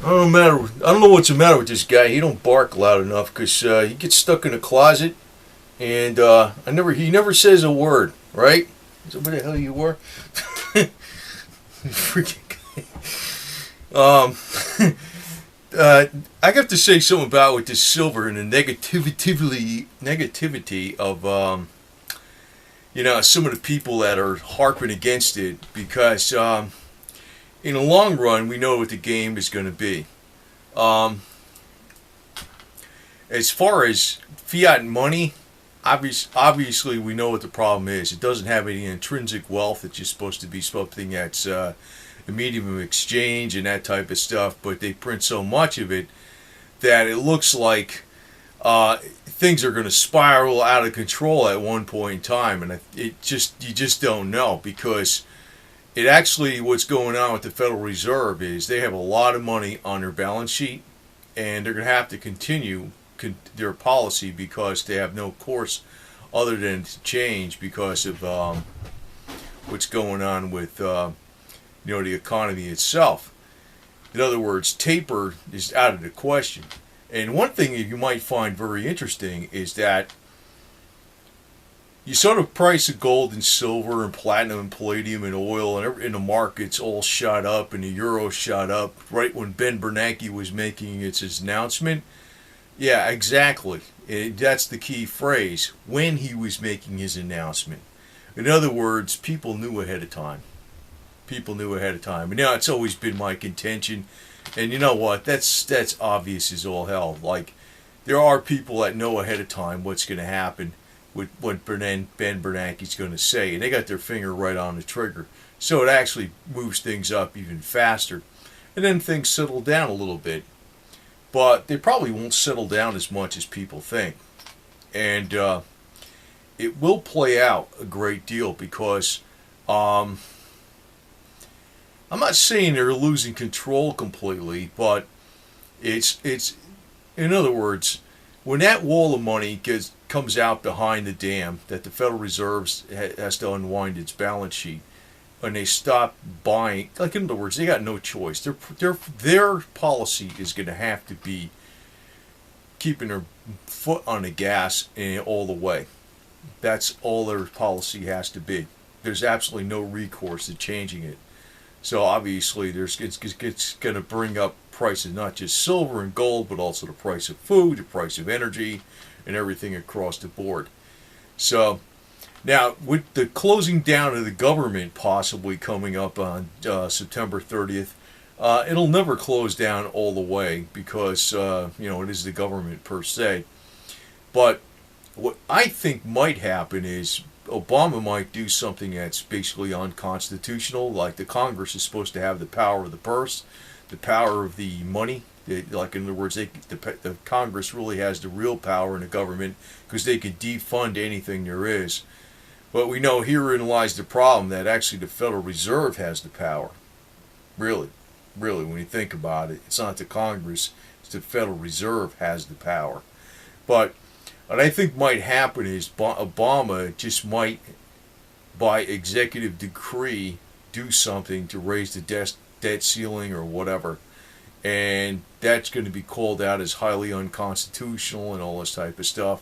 I don't know what's the matter with this guy. He don't bark loud enough because he gets stuck in a closet, and he never says a word. Right? So where the hell you were? Freaking guy. I got to say something about with this silver and the negativity of some of the people that are harping against it because in the long run we know what the game is going to be. As far as fiat money, obviously we know what the problem is. It doesn't have any intrinsic wealth. It's just supposed to be something that's a medium of exchange and that type of stuff. But they print so much of it that it looks like things are going to spiral out of control at one point in time, and you just don't know because it actually what's going on with the Federal Reserve is they have a lot of money on their balance sheet, and they're going to have to continue their policy because they have no course other than to change because of what's going on with the economy itself. In other words, taper is out of the question. And one thing that you might find very interesting is that you saw the price of gold and silver and platinum and palladium and oil and the markets all shot up and the euro shot up right when Ben Bernanke was making his announcement. Yeah, exactly. That's the key phrase, when he was making his announcement. In other words, people knew ahead of time. People knew ahead of time. And it's always been my contention. And you know what? That's obvious as all hell. Like, there are people that know ahead of time what's going to happen with what Ben Bernanke's going to say. And they got their finger right on the trigger. So it actually moves things up even faster. And then things settle down a little bit. But they probably won't settle down as much as people think. And it will play out a great deal because I'm not saying they're losing control completely, but it's in other words, when that wall of money comes out behind the dam that the Federal Reserve has to unwind its balance sheet, and they stop buying, like in other words, they got no choice. Their policy is going to have to be keeping their foot on the gas all the way. That's all their policy has to be. There's absolutely no recourse to changing it. So obviously, it's going to bring up prices, not just silver and gold, but also the price of food, the price of energy, and everything across the board. So now, with the closing down of the government possibly coming up on September 30th, it'll never close down all the way because it is the government per se. But what I think might happen is Obama might do something that's basically unconstitutional, like the Congress is supposed to have the power of the purse, the power of the money. Like in other words, the Congress really has the real power in the government because they can defund anything there is. But we know herein lies the problem that actually the Federal Reserve has the power. Really, when you think about it, it's not the Congress, it's the Federal Reserve has the power. But what I think might happen is Obama just might, by executive decree, do something to raise the debt ceiling or whatever. And that's going to be called out as highly unconstitutional and all this type of stuff.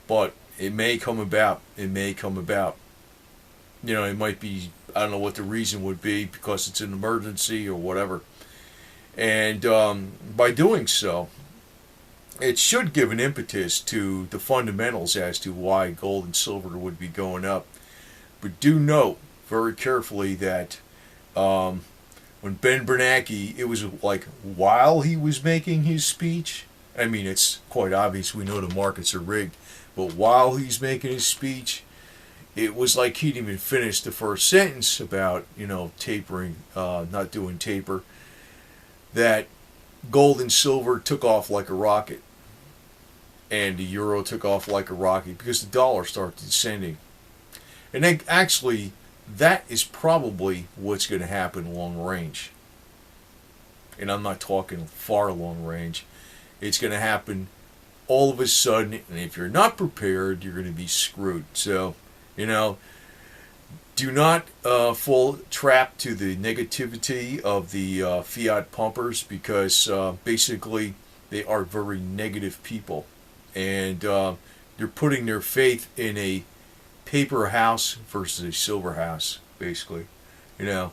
But it may come about. It might be, I don't know what the reason would be because it's an emergency or whatever. And by doing so, it should give an impetus to the fundamentals as to why gold and silver would be going up. But do note very carefully that when Ben Bernanke, it was like while he was making his speech, I mean, it's quite obvious we know the markets are rigged, but while he's making his speech, it was like he didn't even finish the first sentence about, tapering, not doing taper, that gold and silver took off like a rocket. And the euro took off like a rocket because the dollar started descending. And then actually, that is probably what's going to happen long range. And I'm not talking far long range. It's going to happen all of a sudden, and if you're not prepared, you're going to be screwed. So, Do not fall trap to the negativity of the Fiat pumpers, because basically they are very negative people, and they're putting their faith in a paper house versus a silver house, basically, you know.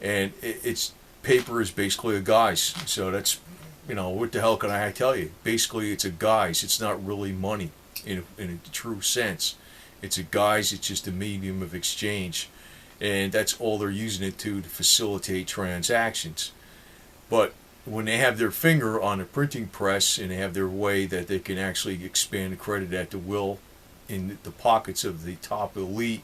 And it's paper is basically a guise, so that's, what the hell can I tell you? Basically, it's a guise. It's not really money in a true sense. It's a guise. It's just a medium of exchange, and that's all they're using it to facilitate transactions. But when they have their finger on a printing press and they have their way that they can actually expand the credit at the will in the pockets of the top elite,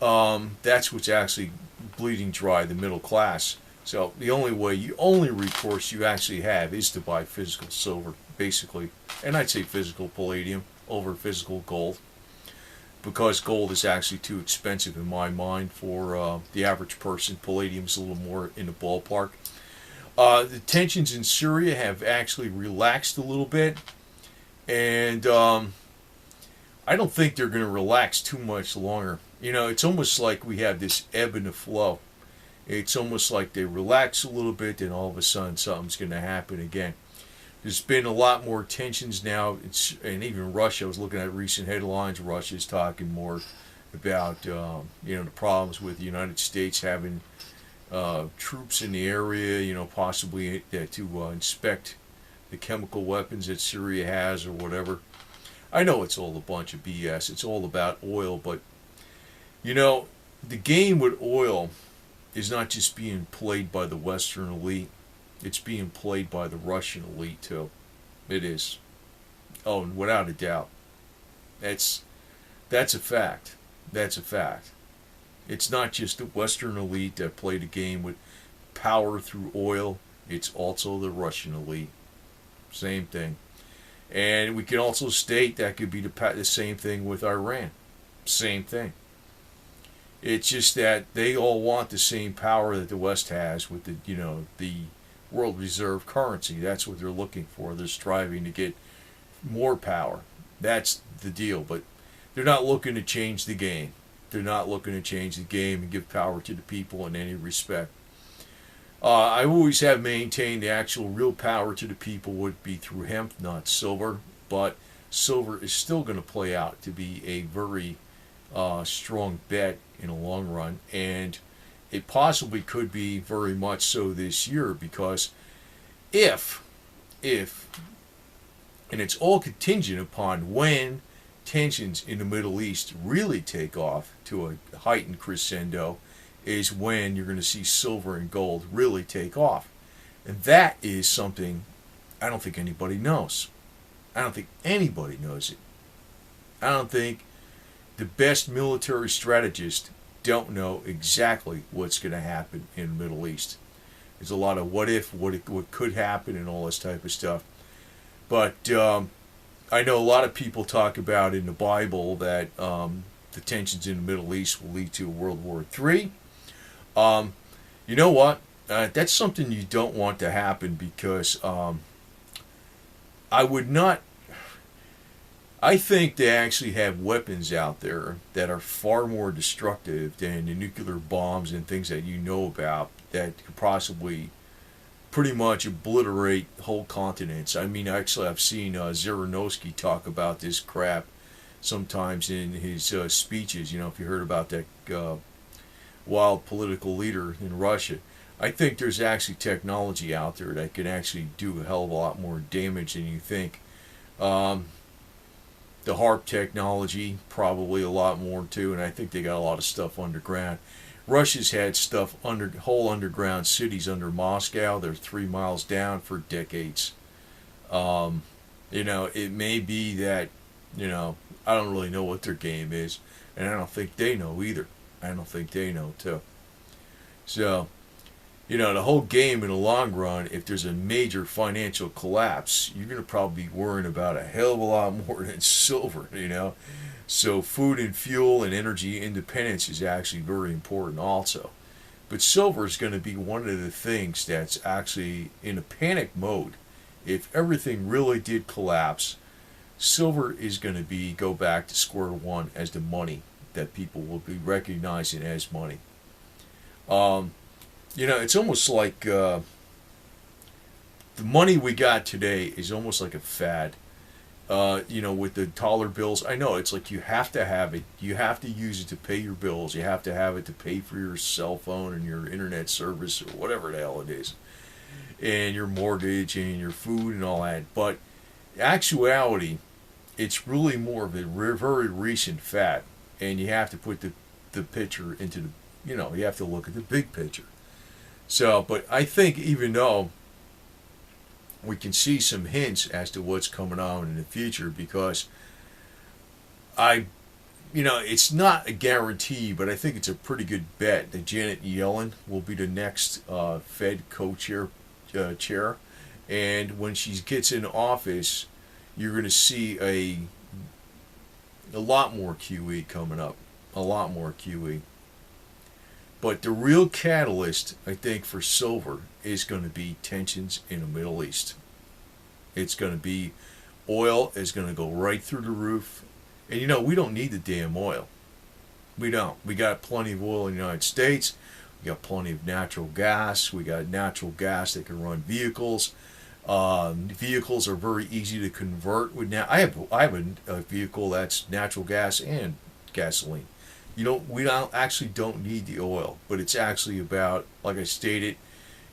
that's what's actually bleeding dry the middle class. So the only recourse you actually have is to buy physical silver, basically, and I'd say physical palladium over physical gold, because gold is actually too expensive in my mind for the average person. Palladium's a little more in the ballpark. The tensions in Syria have actually relaxed a little bit, and I don't think they're going to relax too much longer. It's almost like we have this ebb and a flow. It's almost like they relax a little bit, then all of a sudden something's going to happen again. There's been a lot more tensions now, and even Russia. I was looking at recent headlines. Russia's talking more about the problems with the United States having troops in the area, possibly to inspect the chemical weapons that Syria has or whatever. I know it's all a bunch of BS. It's all about oil, but the game with oil is not just being played by the Western elite. It's being played by the Russian elite too. It is. Oh, and without a doubt. That's a fact. That's a fact. It's not just the Western elite that play the game with power through oil. It's also the Russian elite. Same thing. And we can also state that could be the same thing with Iran. Same thing. It's just that they all want the same power that the West has with the world reserve currency. That's what they're looking for. They're striving to get more power. That's the deal. But they're not looking to change the game. They're not looking to change the game and give power to the people in any respect. I always have maintained the actual real power to the people would be through hemp, not silver. But silver is still going to play out to be a very strong bet in the long run, and it possibly could be very much so this year, because if and it's all contingent upon when tensions in the Middle East really take off to a heightened crescendo, is when you're going to see silver and gold really take off. And that is something I don't think anybody knows. I don't think anybody knows it. I don't think the best military strategists don't know exactly what's going to happen in the Middle East. There's a lot of what if, what could happen, and all this type of stuff. But I know a lot of people talk about in the Bible that the tensions in the Middle East will lead to World War III. You know what? That's something you don't want to happen, because I think they actually have weapons out there that are far more destructive than the nuclear bombs and things that you know about, that could possibly pretty much obliterate whole continents. I mean, actually, I've seen Zaranovsky talk about this crap sometimes in his speeches. If you heard about that wild political leader in Russia. I think there's actually technology out there that can actually do a hell of a lot more damage than you think. The HARP technology, probably a lot more too, and I think they got a lot of stuff underground. Russia's had stuff whole underground cities under Moscow. They're 3 miles down for decades. It may be that, I don't really know what their game is, and I don't think they know either. I don't think they know too. So, the whole game in the long run, if there's a major financial collapse, you're going to probably be worrying about a hell of a lot more than silver, So food and fuel and energy independence is actually very important also. But silver is going to be one of the things that's actually in a panic mode. If everything really did collapse, silver is going to go back to square one as the money, that people will be recognizing as money. It's almost like the money we got today is almost like a fad. With the dollar bills, I know it's like you have to have it. You have to use it to pay your bills. You have to have it to pay for your cell phone and your internet service or whatever the hell it is, and your mortgage and your food and all that. But actuality, it's really more of a very recent fad, and you have to put the picture into the, you have to look at the big picture. So, but I think even though we can see some hints as to what's coming on in the future, because it's not a guarantee, but I think it's a pretty good bet that Janet Yellen will be the next Fed co-chair, and when she gets in office, you're going to see a lot more QE coming up, a lot more QE. But the real catalyst, I think, for silver is going to be tensions in the Middle East. It's going to be oil is going to go right through the roof. And we don't need the damn oil. We don't. We got plenty of oil in the United States. We got plenty of natural gas. We got natural gas that can run vehicles. Vehicles are very easy to convert with now. I have a vehicle that's natural gas and gasoline. We don't need the oil, but it's actually about, like I stated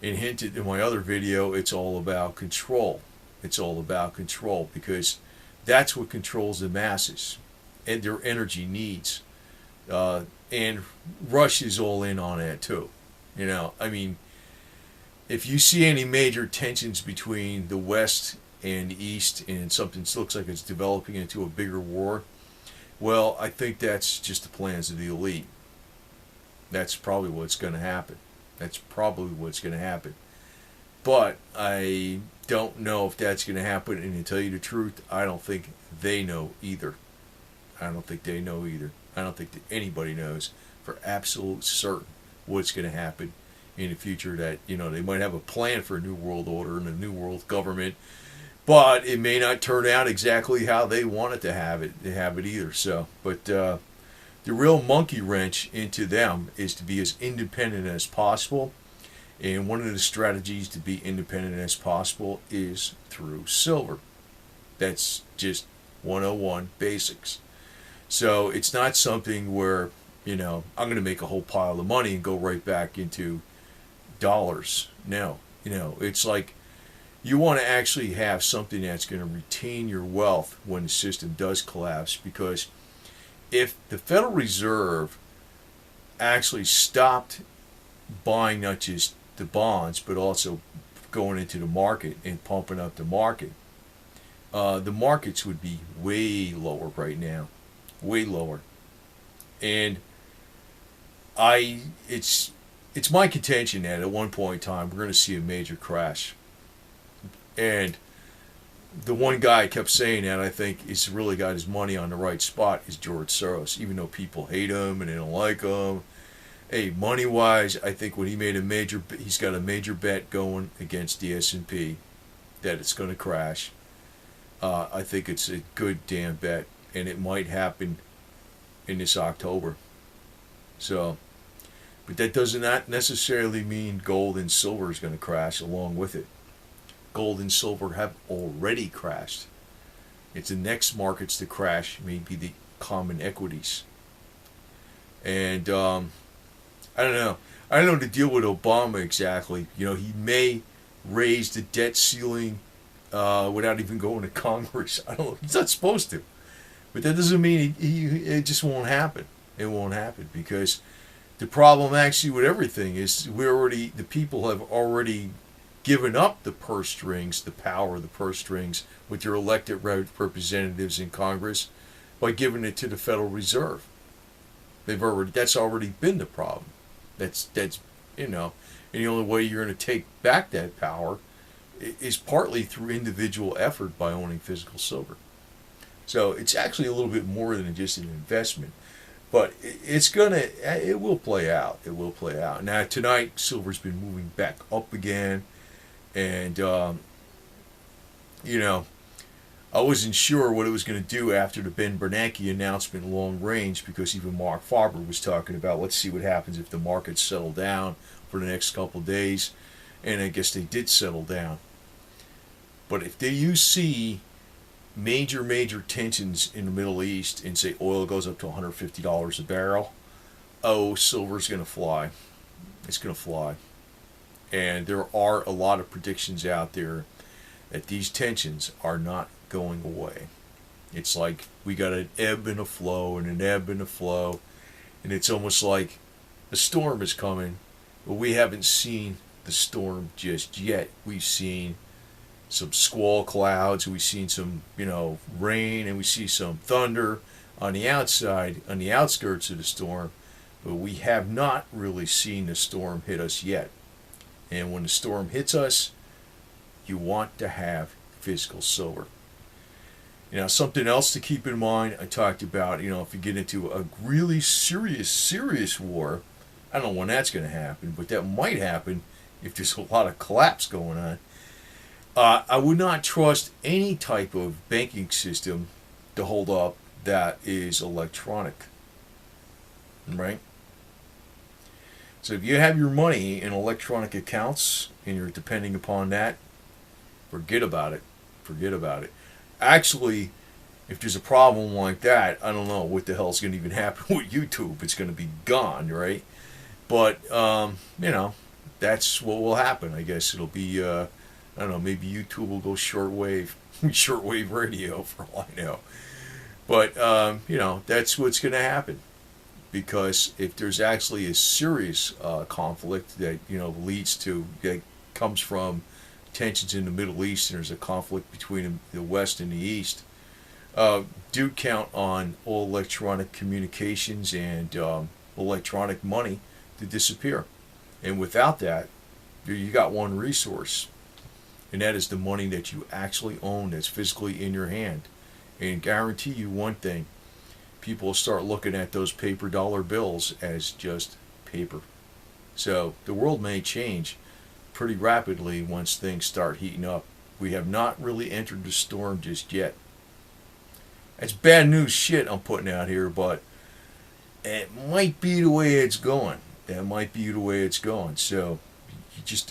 and hinted in my other video, it's all about control. It's all about control, because that's what controls the masses and their energy needs. And Russia's all in on that too. If you see any major tensions between the West and the East, and something looks like it's developing into a bigger war, well, I think that's just the plans of the elite. That's probably what's going to happen. But I don't know if that's going to happen, and to tell you the truth, I don't think they know either. I don't think that anybody knows for absolute certain what's going to happen in the future. That, they might have a plan for a new world order and a new world government, but it may not turn out exactly how they want it to have it either. So, but the real monkey wrench into them is to be as independent as possible. And one of the strategies to be independent as possible is through silver. That's just 101 basics. So it's not something where, I'm going to make a whole pile of money and go right back into dollars. No, it's like you want to actually have something that's going to retain your wealth when the system does collapse, because if the Federal Reserve actually stopped buying not just the bonds, but also going into the market and pumping up the market, the markets would be way lower right now, way lower. And it's my contention that at one point in time we're going to see a major crash. And the one guy I kept saying that I think has really got his money on the right spot is George Soros. Even though people hate him and they don't like him, hey, money-wise, I think when he's got a major bet going against the S&P that it's going to crash. I think it's a good damn bet, and it might happen in this October. So, but that does not necessarily mean gold and silver is going to crash along with it. Gold and silver have already crashed. It's the next markets to crash, maybe the common equities. And I don't know. I don't know to deal with Obama exactly. He may raise the debt ceiling without even going to Congress. I don't know. He's not supposed to. But that doesn't mean it just won't happen. It won't happen, because the problem actually with everything is the people have already given up the purse strings, the power of the purse strings with their elected representatives in Congress by giving it to the Federal Reserve. That's already been the problem. That's and the only way you're going to take back that power is partly through individual effort by owning physical silver. So it's actually a little bit more than just an investment, but it will play out. It will play out. Now tonight, silver's been moving back up again, and I wasn't sure what it was going to do after the Ben Bernanke announcement long range, because even Mark Farber was talking about, let's see what happens if the markets settle down for the next couple of days. And I guess they did settle down. But if you see major tensions in the Middle East and say oil goes up to $150 a barrel, oh, silver's going to fly. It's going to fly. And there are a lot of predictions out there that these tensions are not going away. It's like we got an ebb and a flow and an ebb and a flow, and it's almost like a storm is coming, but we haven't seen the storm just yet. We've seen some squall clouds, we've seen some, rain, and we see some thunder on the outside, on the outskirts of the storm, but we have not really seen the storm hit us yet. And when the storm hits us, you want to have physical silver. Something else to keep in mind, I talked about, if you get into a really serious war, I don't know when that's going to happen, but that might happen if there's a lot of collapse going on. I would not trust any type of banking system to hold up that is electronic, right? So if you have your money in electronic accounts and you're depending upon that, forget about it. Forget about it. Actually, if there's a problem like that, I don't know what the hell's going to even happen with YouTube. It's going to be gone, right? But, that's what will happen. I guess it'll be, I don't know, maybe YouTube will go shortwave radio for all I know. But, that's what's going to happen. Because if there's actually a serious conflict that, that comes from tensions in the Middle East, and there's a conflict between the West and the East, do count on all electronic communications and electronic money to disappear. And without that, you got one resource, and that is the money that you actually own, that's physically in your hand. And guarantee you one thing, people will start looking at those paper dollar bills as just paper. So the world may change pretty rapidly once things start heating up. We have not really entered the storm just yet. That's bad news shit I'm putting out here, but it might be the way it's going. That might be the way it's going. So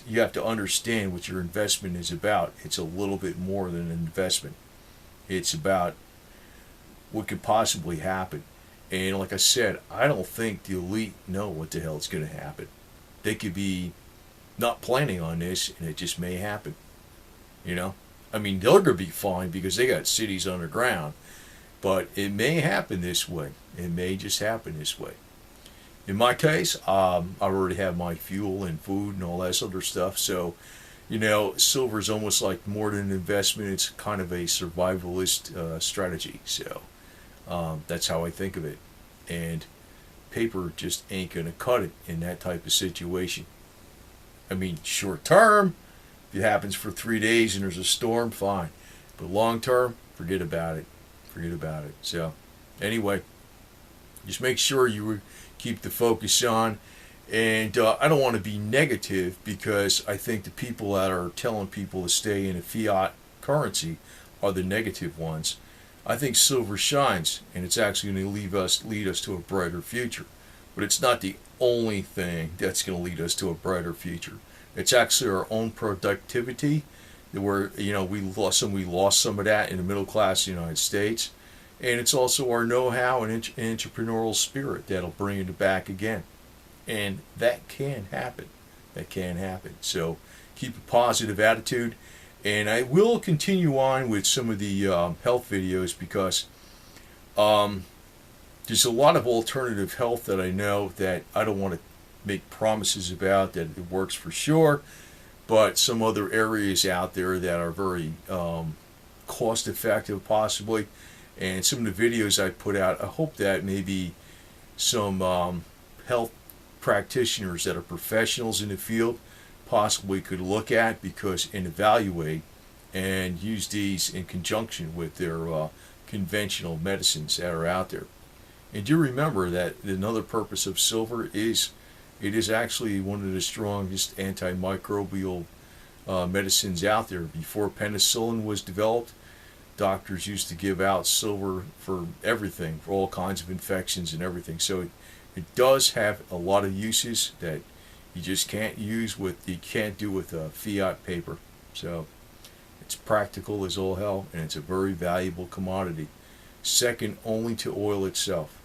you have to understand what your investment is about. It's a little bit more than an investment. It's about what could possibly happen. And like I said, I don't think the elite know what the hell is going to happen. They could be not planning on this, and it just may happen. I mean, they're going to be fine because they got cities underground, but it may happen this way. It may just happen this way. In my case, I already have my fuel and food and all that other stuff, so silver is almost like more than an investment. It's kind of a survivalist strategy. So that's how I think of it. And paper just ain't going to cut it in that type of situation. I mean, short term, if it happens for 3 days and there's a storm, fine. But long term, forget about it. Forget about it. So anyway, just make sure you keep the focus on. And I don't want to be negative, because I think the people that are telling people to stay in a fiat currency are the negative ones. I think silver shines, and it's actually going to lead us to a brighter future. But it's not the only thing that's going to lead us to a brighter future. It's actually our own productivity, where we lost some of that in the middle class of the United States, and it's also our know-how and entrepreneurial spirit that'll bring it back again. And that can happen. That can happen. So keep a positive attitude. And I will continue on with some of the health videos, because there's a lot of alternative health that I know that I don't want to make promises about that it works for sure, but some other areas out there that are very cost effective possibly. And some of the videos I put out, I hope that maybe some health practitioners that are professionals in the field possibly could look at and evaluate and use these in conjunction with their conventional medicines that are out there. And do remember that another purpose of silver is it is actually one of the strongest antimicrobial medicines out there. Before penicillin was developed, doctors used to give out silver for everything, for all kinds of infections and everything. So it does have a lot of uses that you just can't do with fiat paper. So it's practical as all hell, and it's a very valuable commodity, second only to oil itself.